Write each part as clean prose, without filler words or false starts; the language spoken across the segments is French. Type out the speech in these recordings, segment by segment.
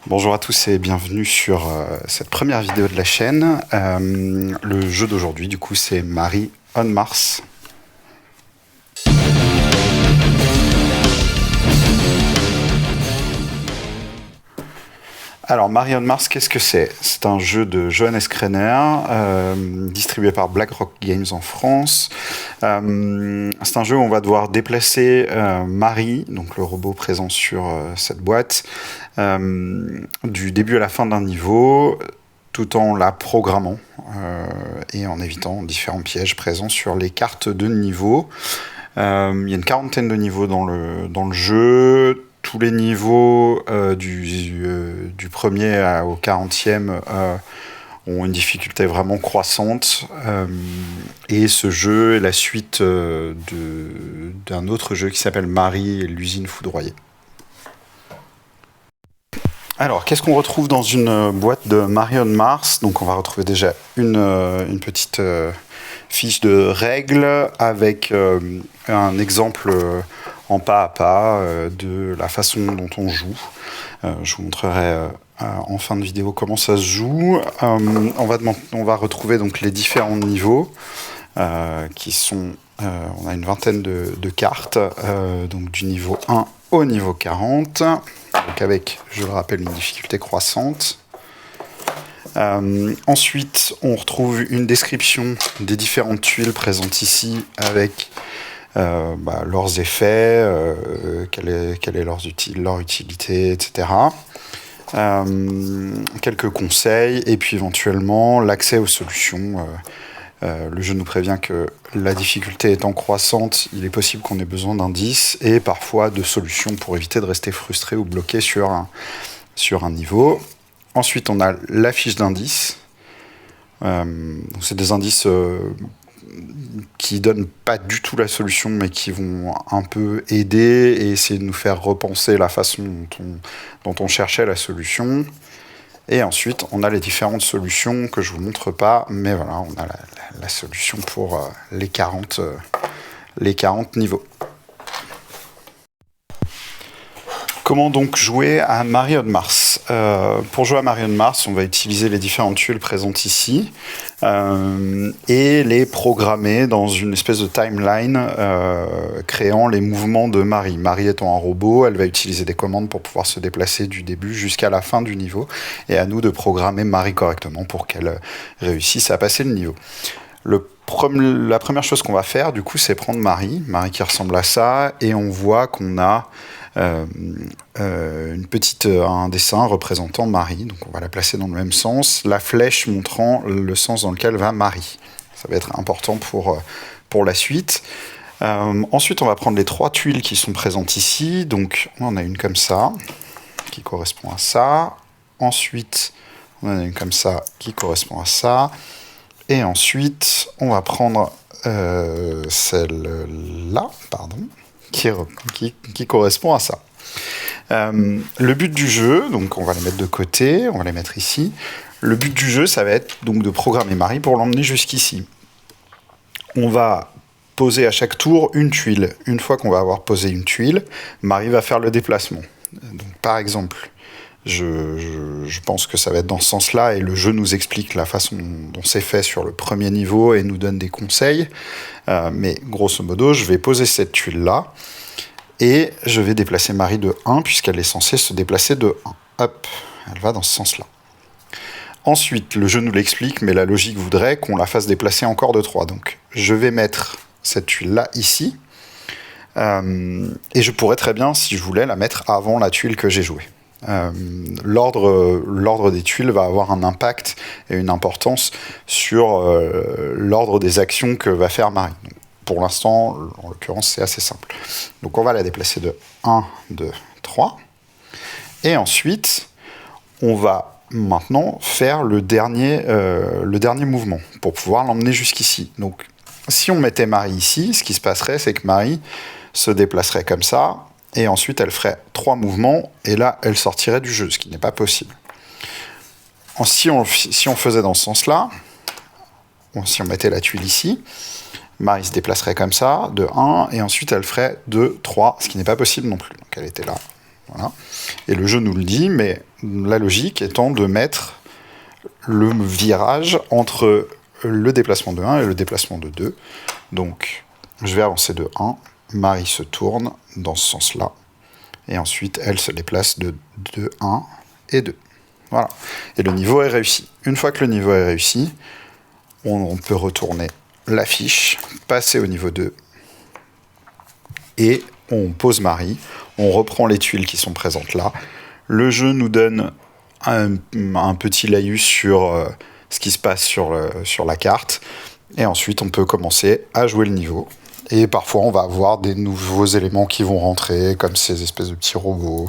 Bonjour à tous et bienvenue sur cette première vidéo de la chaîne. Le jeu d'aujourd'hui, du coup, c'est Marie on Mars. Alors, Marie on Mars, qu'est-ce que c'est? C'est un jeu de Johannes Krenner, distribué par BlackRock Games en France. C'est un jeu où on va devoir déplacer Marie, donc le robot présent sur cette boîte, du début à la fin d'un niveau, tout en la programmant et en évitant différents pièges présents sur les cartes de niveau. Il y a une quarantaine de niveaux dans le jeu. Tous les niveaux du premier au 40e ont une difficulté vraiment croissante. Et ce jeu est la suite d'un autre jeu qui s'appelle Marie et l'usine foudroyée. Alors, qu'est-ce qu'on retrouve dans une boîte de Marie on Mars? Donc, on va retrouver déjà une petite fiche de règles avec un exemple en pas à pas de la façon dont on joue. Je vous montrerai en fin de vidéo comment ça se joue. On va retrouver donc les différents niveaux qui sont... on a une vingtaine de cartes, donc du niveau 1 au niveau 40, donc avec, je le rappelle, une difficulté croissante. Ensuite, on retrouve une description des différentes tuiles présentes ici avec leurs effets, quelle est leur utilité, etc. Quelques conseils et puis éventuellement l'accès aux solutions. Le jeu nous prévient que la difficulté étant croissante, il est possible qu'on ait besoin d'indices et parfois de solutions pour éviter de rester frustré ou bloqué sur un niveau. Ensuite, on a la fiche d'indices. C'est des indices qui donnent pas du tout la solution, mais qui vont un peu aider et essayer de nous faire repenser la façon dont on cherchait la solution. Et ensuite, on a les différentes solutions que je ne vous montre pas, mais voilà, on a la solution pour les 40 niveaux. Comment donc jouer à Marie on Mars? Pour jouer à Marie on Mars, on va utiliser les différentes tuiles présentes ici et les programmer dans une espèce de timeline créant les mouvements de Marie. Marie étant un robot, elle va utiliser des commandes pour pouvoir se déplacer du début jusqu'à la fin du niveau et à nous de programmer Marie correctement pour qu'elle réussisse à passer le niveau. La première chose qu'on va faire, du coup, c'est prendre Marie qui ressemble à ça, et on voit qu'on a un dessin représentant Marie, donc on va la placer dans le même sens, la flèche montrant le sens dans lequel va Marie. Ça va être important pour la suite. Ensuite, on va prendre les 3 tuiles qui sont présentes ici, donc on en a une comme ça, qui correspond à ça. Ensuite, on en a une comme ça, qui correspond à ça. Et ensuite, on va prendre celle-là, qui correspond à ça. Le but du jeu, donc on va les mettre de côté, on va les mettre ici. Le but du jeu, ça va être donc de programmer Marie pour l'emmener jusqu'ici. On va poser à chaque tour une tuile. Une fois qu'on va avoir posé une tuile, Marie va faire le déplacement. Donc, par exemple, je pense que ça va être dans ce sens-là, et le jeu nous explique la façon dont c'est fait sur le premier niveau et nous donne des conseils. Mais grosso modo, je vais poser cette tuile-là et je vais déplacer Marie de 1 puisqu'elle est censée se déplacer de 1. Hop, elle va dans ce sens-là. Ensuite, le jeu nous l'explique, mais la logique voudrait qu'on la fasse déplacer encore de 3. Donc, je vais mettre cette tuile-là ici. Et je pourrais très bien, si je voulais, la mettre avant la tuile que j'ai jouée. L'ordre des tuiles va avoir un impact et une importance sur l'ordre des actions que va faire Marie. Donc, pour l'instant, en l'occurrence, c'est assez simple. Donc on va la déplacer de 1, 2, 3. Et ensuite, on va maintenant faire le dernier mouvement pour pouvoir l'emmener jusqu'ici. Donc si on mettait Marie ici, ce qui se passerait, c'est que Marie se déplacerait comme ça, et ensuite elle ferait 3 mouvements, et là elle sortirait du jeu, ce qui n'est pas possible. Si on faisait dans ce sens-là, si on mettait la tuile ici, Marie se déplacerait comme ça, de 1, et ensuite elle ferait 2, 3, ce qui n'est pas possible non plus. Donc elle était là, Voilà. Et le jeu nous le dit, mais la logique étant de mettre le virage entre le déplacement de 1 et le déplacement de 2. Donc, je vais avancer de 1. Marie se tourne dans ce sens-là. Et ensuite, elle se déplace de 1 et 2. Voilà. Et le niveau est réussi. Une fois que le niveau est réussi, on peut retourner la fiche, passer au niveau 2. Et on pose Marie. On reprend les tuiles qui sont présentes là. Le jeu nous donne un petit laïus sur ce qui se passe sur la carte. Et ensuite, on peut commencer à jouer le niveau. Et parfois, on va avoir des nouveaux éléments qui vont rentrer, comme ces espèces de petits robots.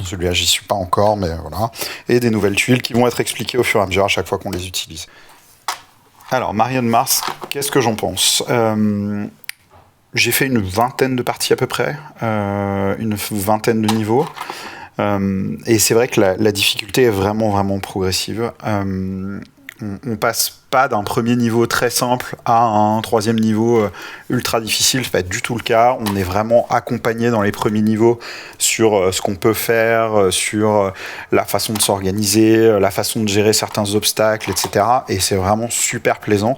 Celui-là, j'y suis pas encore, mais voilà. Et des nouvelles tuiles qui vont être expliquées au fur et à mesure à chaque fois qu'on les utilise. Alors, Marie on Mars, qu'est-ce que j'en pense ? J'ai fait une vingtaine de parties à peu près, une vingtaine de niveaux. Et c'est vrai que la difficulté est vraiment, vraiment progressive. On passe pas d'un premier niveau très simple à un troisième niveau ultra difficile, c'est pas du tout le cas. On est vraiment accompagné dans les premiers niveaux sur ce qu'on peut faire, sur la façon de s'organiser, la façon de gérer certains obstacles, etc. Et c'est vraiment super plaisant.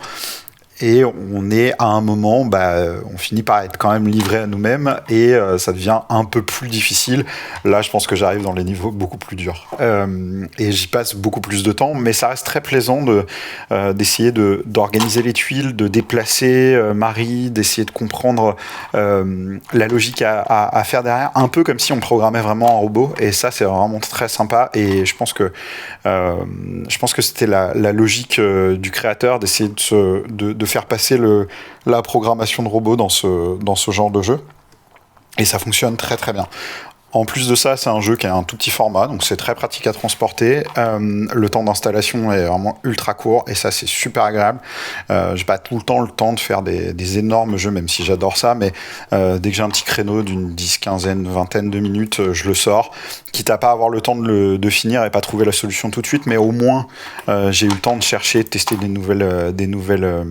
Et on est à un moment, on finit par être quand même livré à nous-mêmes et ça devient un peu plus difficile. Là, je pense que j'arrive dans les niveaux beaucoup plus durs. Et j'y passe beaucoup plus de temps, mais ça reste très plaisant d'essayer d'organiser les tuiles, de déplacer Marie, d'essayer de comprendre la logique à faire derrière, un peu comme si on programmait vraiment un robot. Et ça, c'est vraiment très sympa. Et je pense que c'était la logique du créateur d'essayer de faire passer la programmation de robots dans ce genre de jeu. Et ça fonctionne très très bien. En plus de ça, c'est un jeu qui a un tout petit format, donc c'est très pratique à transporter. Le temps d'installation est vraiment ultra court, et ça, c'est super agréable. J'ai pas tout le temps de faire des énormes jeux, même si j'adore ça, mais dès que j'ai un petit créneau d'une 10, quinzaine, vingtaine de minutes, je le sors, quitte à pas avoir le temps de finir et pas trouver la solution tout de suite, mais au moins, j'ai eu le temps de chercher, de tester des nouvelles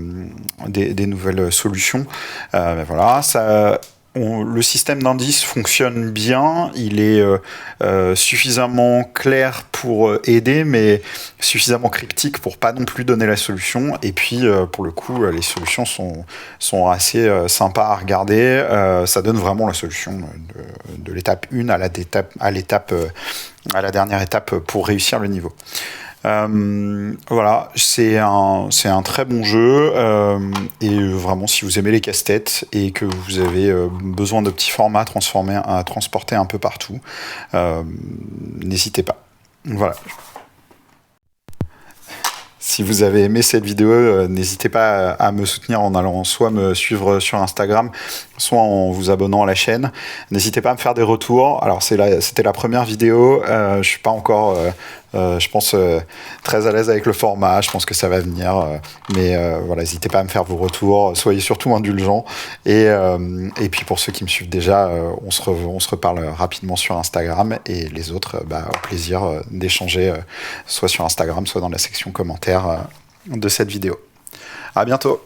solutions. Voilà, ça... Le système d'indices fonctionne bien, il est suffisamment clair pour aider, mais suffisamment cryptique pour pas non plus donner la solution. Et puis, pour le coup, les solutions sont assez sympas à regarder. Ça donne vraiment la solution de l'étape 1 à la dernière étape pour réussir le niveau. Voilà, c'est un très bon jeu et vraiment si vous aimez les casse-têtes et que vous avez besoin de petits formats à transporter un peu partout, n'hésitez pas. Voilà. Si vous avez aimé cette vidéo, n'hésitez pas à me soutenir en allant soit me suivre sur Instagram, soit en vous abonnant à la chaîne. N'hésitez pas à me faire des retours. Alors c'était la première vidéo, je suis pas encore, je pense, très à l'aise avec le format. Je pense que ça va venir, mais voilà, n'hésitez pas à me faire vos retours. Soyez surtout indulgents. Et puis pour ceux qui me suivent déjà, on se reparle rapidement sur Instagram et les autres, au plaisir d'échanger, soit sur Instagram, soit dans la section commentaires de cette vidéo. À bientôt.